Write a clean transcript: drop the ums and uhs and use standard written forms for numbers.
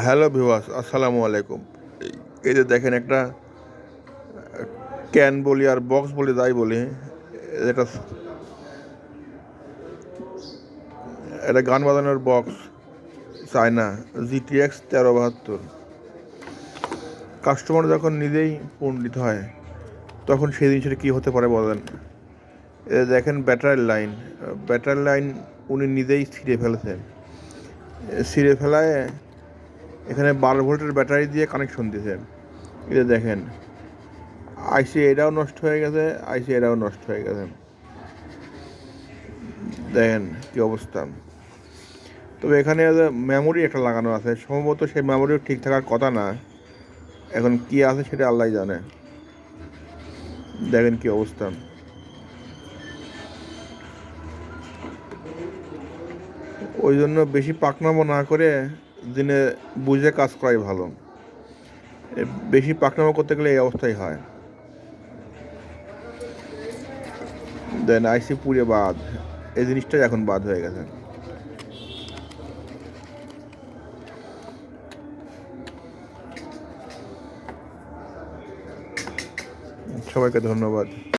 Hello viewers, আসসালামু আলাইকুম। এই যে দেখেন একটা ক্যান বলি আর বক্স বলি যাই বলি, এটা এটা গান বাজানোর বক্স চায়না GTX 1372। কাস্টমার যখন নিজেই পণ্ডিত হয় তখন সেই জিনিসটা কী হতে পারে বলেন। এ দেখেন ব্যাটারি লাইন উনি নিজেই ছিঁড়ে ফেলেছেন। ছিঁড়ে ফেলায় এখানে 12 ভোল্টের ব্যাটারি দিয়ে কানেকশন দিয়েছে। এটা দেখেন, আইসি এটাও নষ্ট হয়ে গেছে, আইসি এটাও নষ্ট হয়ে গেছে। দেখেন কী অবস্থা। তবে এখানে মেমোরি একটা লাগানো আছে, সম্ভবত সেই মেমোরিও ঠিক থাকার কথা না। এখন কি আছে সেটা আল্লাহ জানে। দেখেন কি অবস্থা। ওই জন্য বেশি পাকনামো না করে দিনে বুঝে কাজ করাই ভালো। বেশি পাকনামো করতে গেলে এই অবস্থাই হয়। দেন আইসি পুড়ে বাদ, এই জিনিসটাই এখন বাদ হয়ে গেছে। সবাইকে ধন্যবাদ।